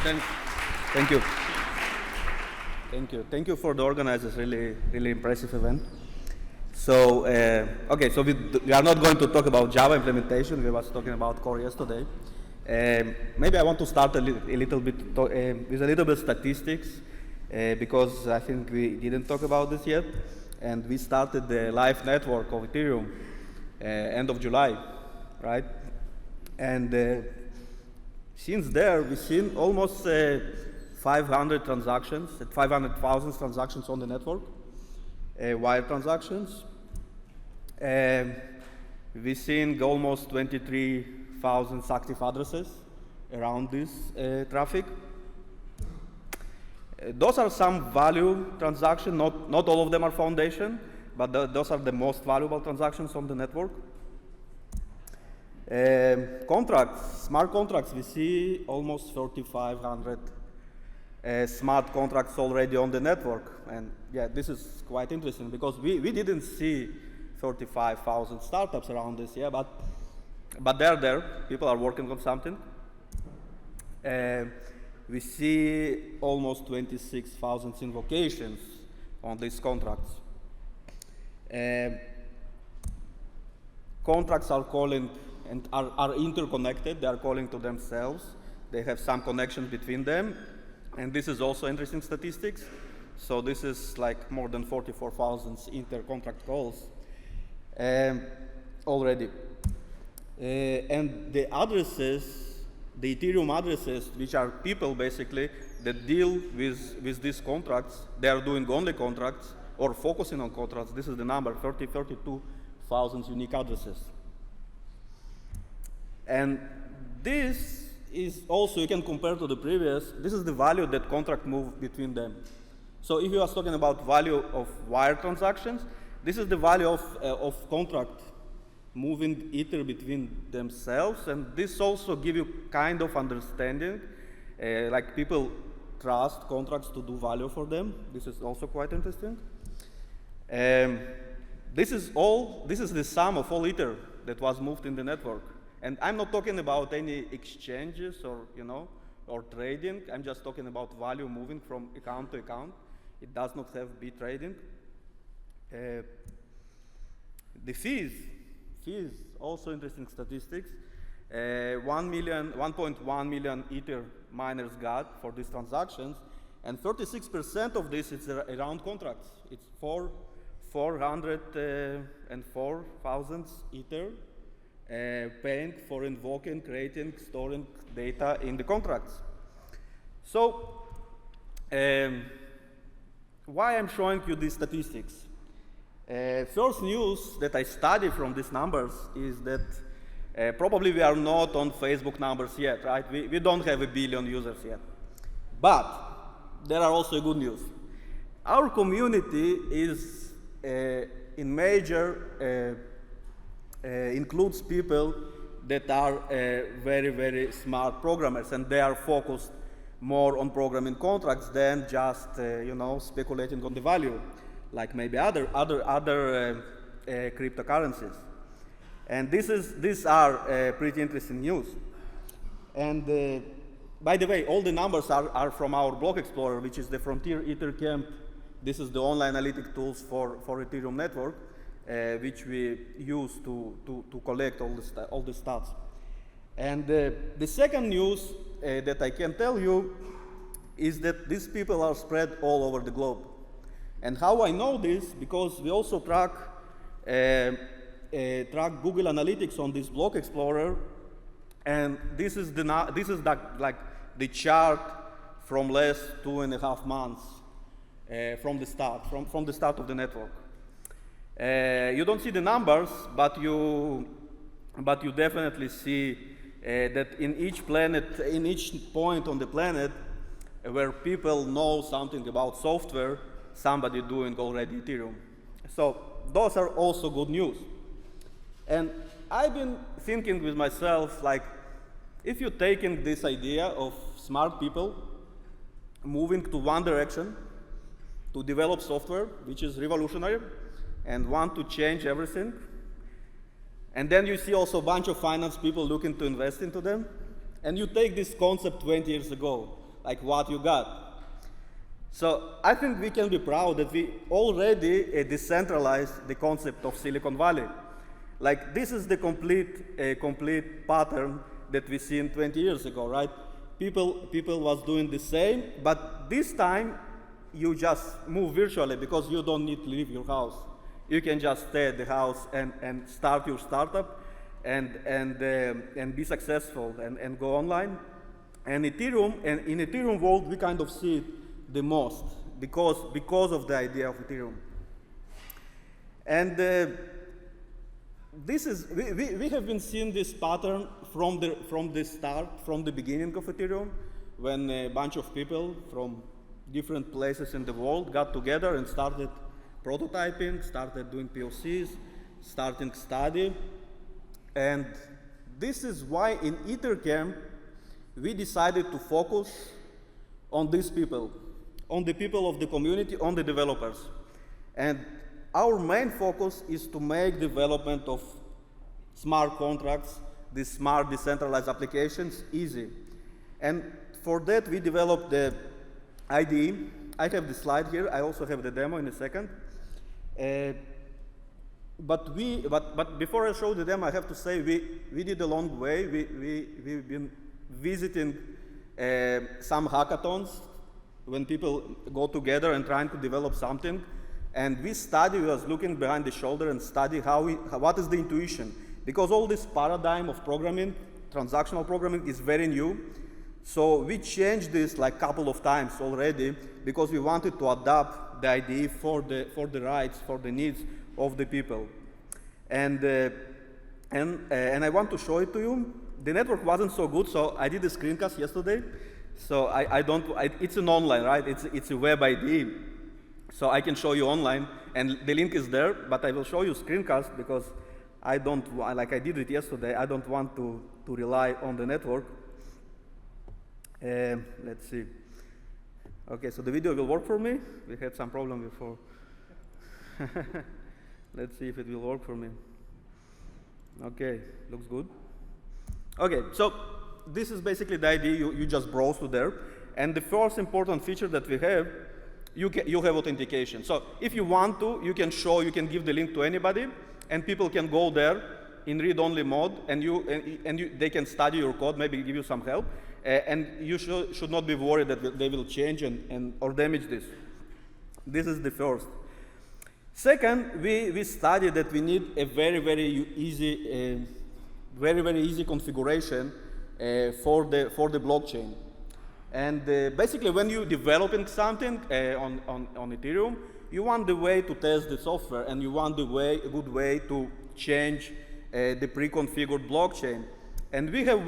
Thank you. Thank you for the organizers. Really impressive event. So, okay, so we are not going to talk about Java implementation. We was talking about core yesterday. Maybe I want to start a little bit with a little bit statistics because I think we didn't talk about this yet. And we started the live network of Ethereum end of July, right? And since there, we've seen almost 500 transactions, 500,000 transactions on the network, wire transactions. We've seen almost 23,000 active addresses around this traffic. Those are some value transactions. Not all of them are foundation, but those are the most valuable transactions on the network. Contracts, smart contracts, we see almost 3,500 smart contracts already on the network. And yeah, this is quite interesting because we didn't see 35,000 startups around this year, but they're there. People are working on something. We see almost 26,000 invocations on these contracts. Contracts are calling and are interconnected. They are calling to themselves. They have some connections between them. And this is also interesting statistics. So this is like more than 44,000 inter-contract calls already. And the addresses, the Ethereum addresses, which are people basically that deal with these contracts, they are doing only contracts or focusing on contracts. This is the number, 32,000 unique addresses. And this is also, you can compare to the previous, this is the value that contract move between them. So if you are talking about value of wire transactions, this is the value of contract moving Ether between themselves, and this also give you kind of understanding, like people trust contracts to do value for them. This is also quite interesting. This is the sum of all Ether that was moved in the network. And I'm not talking about any exchanges or trading. I'm just talking about value moving from account to account. It does not have bit trading. The fees, also interesting statistics. 1.1 million Ether miners got for these transactions, and 36% of this is around contracts. It's 404,000 Ether paying for invoking, creating, storing data in the contracts. So, why I'm showing you these statistics? First news that I study from these numbers is that probably we are not on Facebook numbers yet, right? We don't have 1 billion users yet. But there are also good news. Our community is in major includes people that are very, very smart programmers, and they are focused more on programming contracts than just speculating on the value, like maybe other cryptocurrencies. And these are pretty interesting news. And by the way, all the numbers are from our block explorer, which is the Frontier Ether.Camp. This is the online analytic tools for Ethereum network, which we use to collect all the stats. And the second news that I can tell you is that these people are spread all over the globe. And how I know this? Because we also track Google Analytics on this block explorer, and this is the chart from last 2.5 months from the start of the network. You don't see the numbers, but you definitely see that in each planet, in each point on the planet where people know something about software, somebody doing already Ethereum. So those are also good news. And I've been thinking with myself, like, if you're taking this idea of smart people moving to one direction to develop software, which is revolutionary, and want to change everything, and then you see also a bunch of finance people looking to invest into them, and you take this concept 20 years ago, like what you got. So I think we can be proud that we already decentralized the concept of Silicon Valley. Like this is the complete pattern that we seen 20 years ago, right? People was doing the same, but this time you just move virtually because you don't need to leave your house. You can just stay at the house and start your startup and be successful and go online. And in Ethereum world, we kind of see it the most because of the idea of Ethereum. And this is we have been seeing this pattern from the start, from the beginning of Ethereum, when a bunch of people from different places in the world got together and started prototyping, started doing POCs, starting study. And this is why in Ether.Camp we decided to focus on these people, on the people of the community, on the developers. And our main focus is to make development of smart contracts, these smart decentralized applications, easy. And for that, we developed the IDE. I have the slide here. I also have the demo in a second. But before I show the demo, I have to say we did a long way. We've been visiting some hackathons when people go together and trying to develop something. And we was looking behind the shoulder and study what is the intuition. Because all this paradigm of programming, transactional programming, is very new. So we changed this like a couple of times already because we wanted to adapt the IDE for the rights, for the needs of the people. And I want to show it to you. The network wasn't so good, so I did a screencast yesterday. So it's an online, right? It's a web IDE. So I can show you online, and the link is there, but I will show you screencast because I did it yesterday, I don't want to rely on the network. Let's see. Okay, so the video will work for me. We had some problem before. Let's see if it will work for me. Okay, looks good. Okay, so this is basically the idea. You just browse to there. And the first important feature that we have, you have authentication. So if you want to, you can give the link to anybody, and people can go there in read-only mode, and they can study your code, maybe give you some help, and you should not be worried that they will change or damage this. This is the first. Second, we studied that we need a very easy configuration for the blockchain. And basically, when you're developing something on Ethereum, you want the way to test the software, and you want a good way to change the pre-configured blockchain. And we have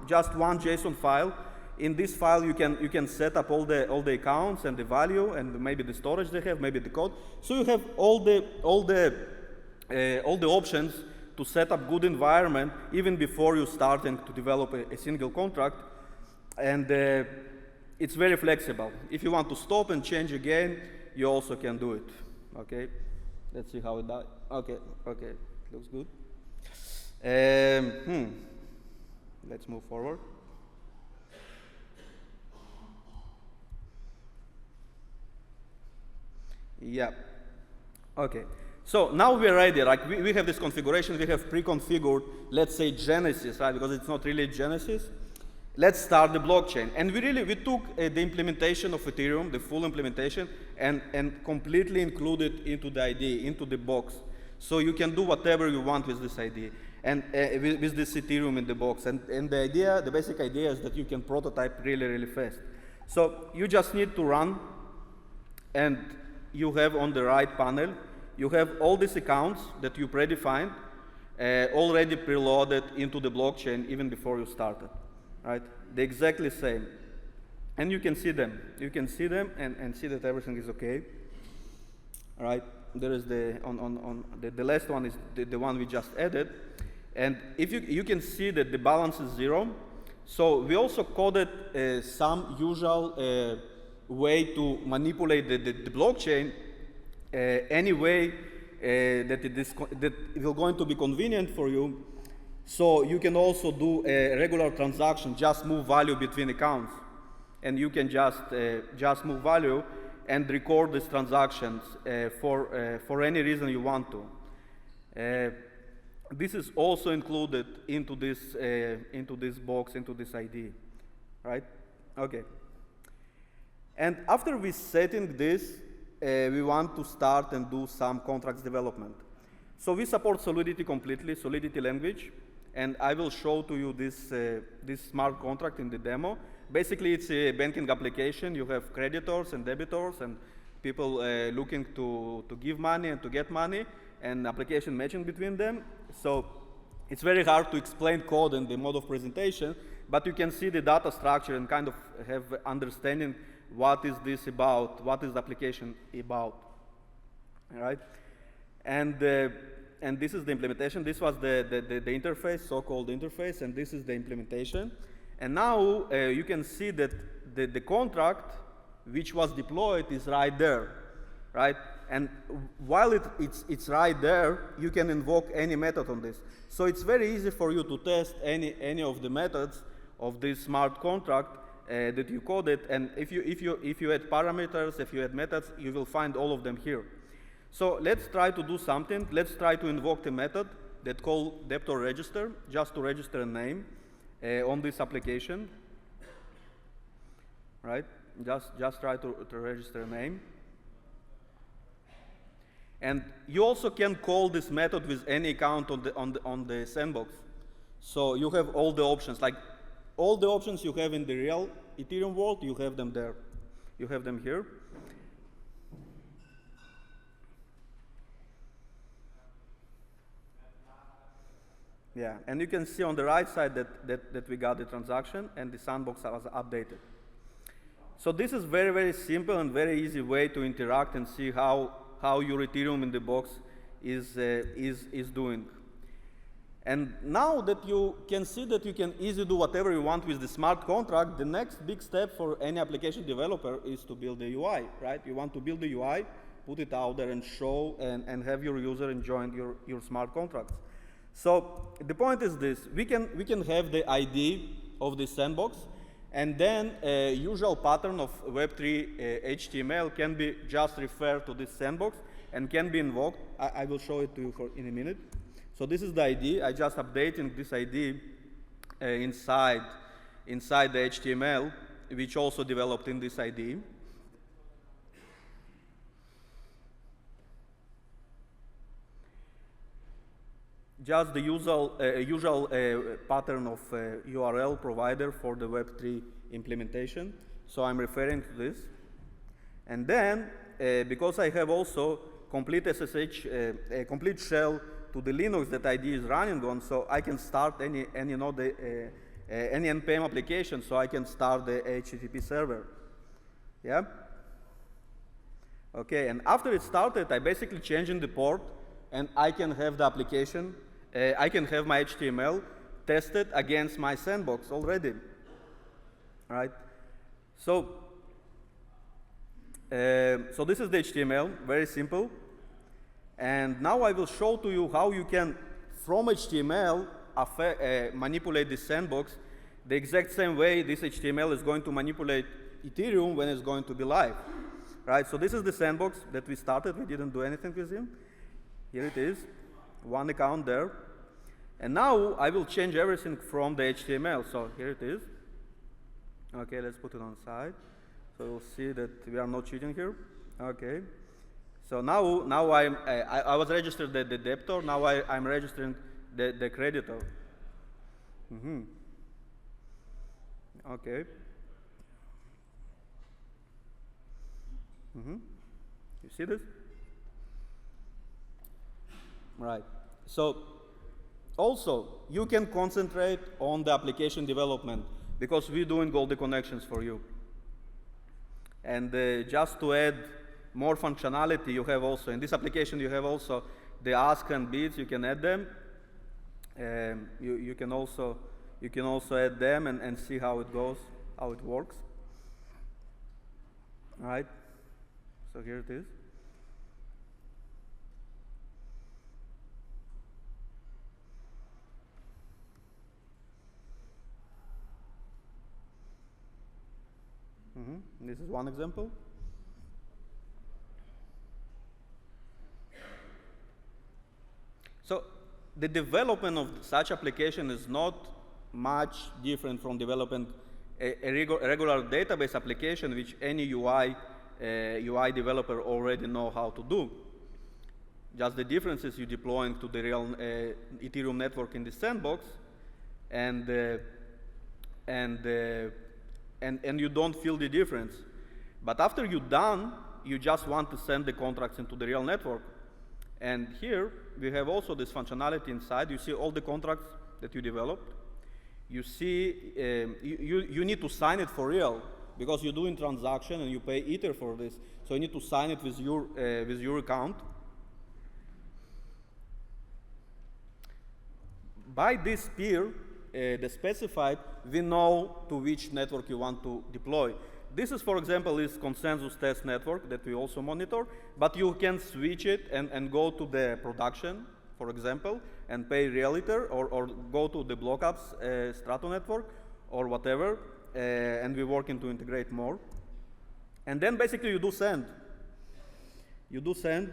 just one JSON file. In this file, you can set up all the accounts and the value and maybe the storage they have, maybe the code. So you have all the options to set up good environment even before you starting to develop a single contract. And it's very flexible. If you want to stop and change again, you also can do it. Okay, let's see how it does. Okay, looks good. Let's move forward. Yeah. Okay. So now we're ready. Like we have this configuration. We have pre-configured, let's say Genesis, right? Because it's not really Genesis. Let's start the blockchain. And we took the implementation of Ethereum, the full implementation, and completely included into the IDE, into the box. So you can do whatever you want with this IDE and with this Ethereum in the box. And the basic idea is that you can prototype really fast. So you just need to run, and you have on the right panel, you have all these accounts that you predefined, already preloaded into the blockchain even before you started, right? They're exactly same. And you can see them. You can see them and see that everything is okay, all right? There is the last one is the one we just added. And if you can see that the balance is 0. So we also coded some usual way to manipulate the blockchain any way that it will going to be convenient for you. So you can also do a regular transaction, just move value between accounts. and you can just move value and record these transactions for any reason you want to. This is also included into this box, into this ID, right? Okay. And after we setting this, we want to start and do some contracts development. So we support Solidity completely, Solidity language, and I will show to you this smart contract in the demo. Basically, it's a banking application. You have creditors and debitors and people looking to give money and to get money, and application matching between them. So it's very hard to explain code in the mode of presentation, but you can see the data structure and kind of have understanding what is this about, what is the application about, all right? And this is the implementation. This was the interface, so-called interface, and this is the implementation. And now you can see that the contract which was deployed is right there, right? And while it's right there, you can invoke any method on this. So it's very easy for you to test any of the methods of this smart contract that you coded. And if you add parameters, if you add methods, you will find all of them here. So let's try to do something. Let's try to invoke a method that called debtor register, just to register a name on this application, right? Just try to register a name. And you also can call this method with any account on the sandbox. So you have all the options, like all the options you have in the real Ethereum world, you have them there. You have them here. Yeah, and you can see on the right side that we got the transaction and the sandbox was updated. So this is very, very simple and very easy way to interact and see how your Ethereum in the box is doing. And now that you can see that you can easily do whatever you want with the smart contract, the next big step for any application developer is to build the UI, right? You want to build the UI, put it out there and show and have your user enjoying your smart contracts. So the point is this: we can have the ID of the sandbox, and then a usual pattern of Web3 HTML can be just referred to this sandbox and can be invoked. I will show it to you in a minute. So this is the ID. I just updating this ID inside the HTML, which also developed in this ID. Just the usual pattern of URL provider for the Web3 implementation. So I'm referring to this. And then, because I have also complete SSH, a complete shell to the Linux that ID is running on, so I can start any NPM application, so I can start the HTTP server. Yeah? Okay, and after it started, I basically changing the port, and I can have the application, I can have my HTML tested against my sandbox already. All right? So this is the HTML, very simple. And now I will show to you how you can, from HTML, manipulate the sandbox the exact same way this HTML is going to manipulate Ethereum when it's going to be live. Right? So this is the sandbox that we started. We didn't do anything with him. Here it is, one account there. And now I will change everything from the HTML. So here it is. Okay, let's put it on the side. So you'll see that we are not cheating here. Okay. So now I was registered the debtor. Now I'm registering the creditor. Mm-hmm. Okay. Mm-hmm. You see this? Right. So also you can concentrate on the application development because we're doing all the connections for you. And just to add more functionality, you have also in this application you have also the ask and bids. You can add them. You can also add them and see how it goes, how it works. All right. So here it is. This is one example. So the development of such application is not much different from developing a regular database application, which any UI developer already know how to do. Just the difference is you deploying to the real Ethereum network in the sandbox, and you don't feel the difference. But after you're done, you just want to send the contracts into the real network. And here we have also this functionality inside. You see all the contracts that you developed. You see, you need to sign it for real because you're doing transaction and you pay Ether for this. So you need to sign it with your account. By this peer, the specified, we know to which network you want to deploy. This is, for example, is consensus test network that we also monitor, but you can switch it and go to the production, for example, and pay real Ether, or go to the blockups Strato network, or whatever, and we're working to integrate more. And then basically you do send. You do send.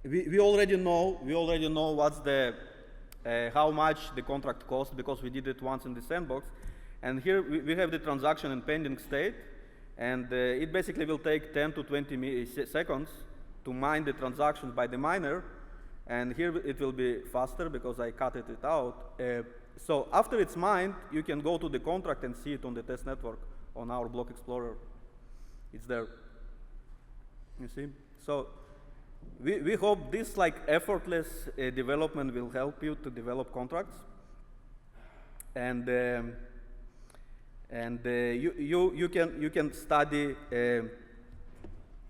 We already know what's the how much the contract costs because we did it once in the sandbox. And here we have the transaction in pending state. And it basically will take 10 to 20 seconds to mine the transactions by the miner. And here it will be faster because I cut it out. So after it's mined, you can go to the contract and see it on the test network on our block explorer. It's there. You see? So we hope this like effortless development will help you to develop contracts. And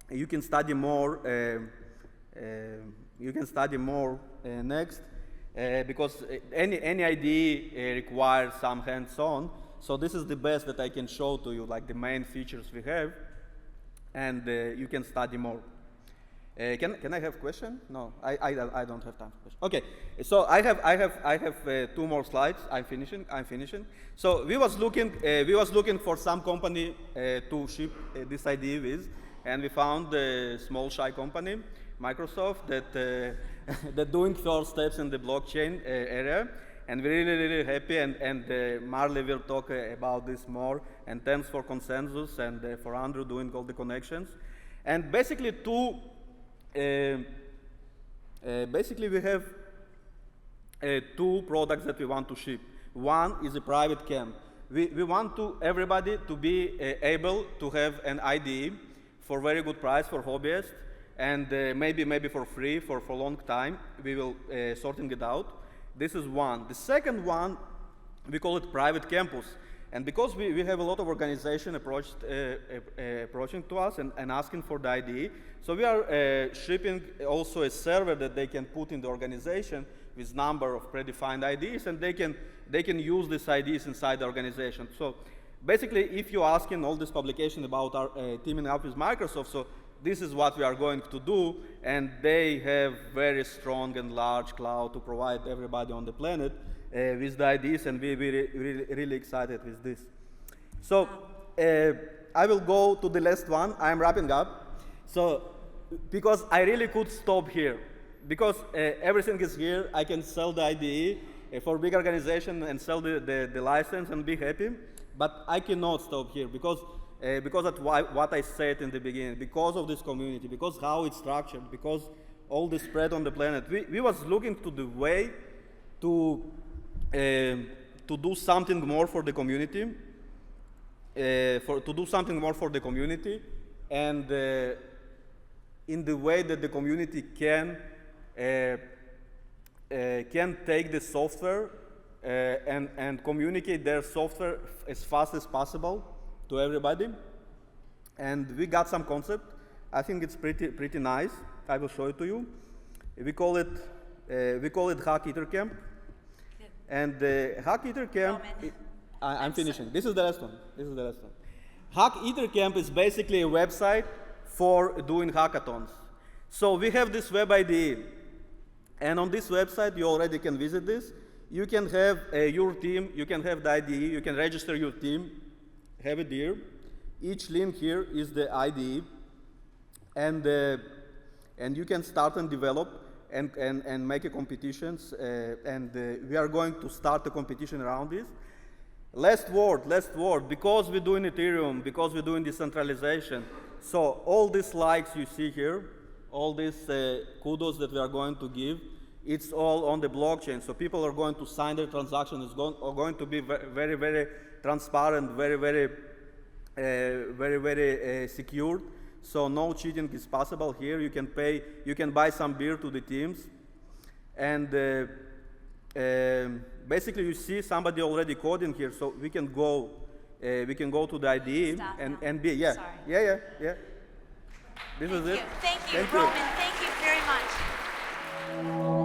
you can study more next because any IDE requires some hands-on. So this is the best that I can show to you, like the main features we have, and you can study more. Can I have a question? No, I don't have time for questions. Okay, so I have 2 more slides. I'm finishing. So we was looking for some company to ship this IDE with, and we found a small shy company, Microsoft, that that doing first steps in the blockchain area, and we're really happy. And Marley will talk about this more. And thanks for Consensus and for Andrew doing all the connections. And basically basically we have 2 products that we want to ship. One is a private camp. We want everybody to be able to have an IDE for very good price for hobbyists, and maybe for free for a long time. We will sorting it out. This is one. The second one, we call it private campus. And because we have a lot of organization approaching to us and asking for the IDE, so we are shipping also a server that they can put in the organization with number of predefined IDs, and they can use these IDs inside the organization. So basically, if you're asking all this publication about our teaming up with Microsoft, so this is what we are going to do, and they have very strong and large cloud to provide everybody on the planet with the IDs, and we're really excited with this. So I will go to the last one. I'm wrapping up. So because I really could stop here, because everything is here, I can sell the IDE for big organization and sell the license and be happy, but I cannot stop here because of what I said in the beginning, because of this community, because how it's structured, because all the spread on the planet. We was looking to the way to do something more for the community, and in the way that the community can take the software and communicate their software as fast as possible to everybody. And we got some concept. I think it's pretty nice. I will show it to you. We call it Hack Ether.Camp. And Hack Ether.Camp, I'm finishing. This is the last one. Hack Ether.Camp is basically a website for doing hackathons. So we have this web IDE. And on this website, you already can visit this. You can have your team, you can have the IDE, you can register your team, have it here. Each link here is the IDE, and you can start and develop and make a competitions, we are going to start a competition around this. Last word, because we're doing Ethereum, because we're doing decentralization, so all these likes you see here, all these kudos that we are going to give, it's all on the blockchain. So people are going to sign their transaction. It's going to be very, very transparent, very secure. So no cheating is possible here. You can pay, you can buy some beer to the teams. And basically you see somebody already coding here, so we can go to the IDE and be, yeah. Sorry. Yeah. This is it. Thank you, Roman. Thank you very much.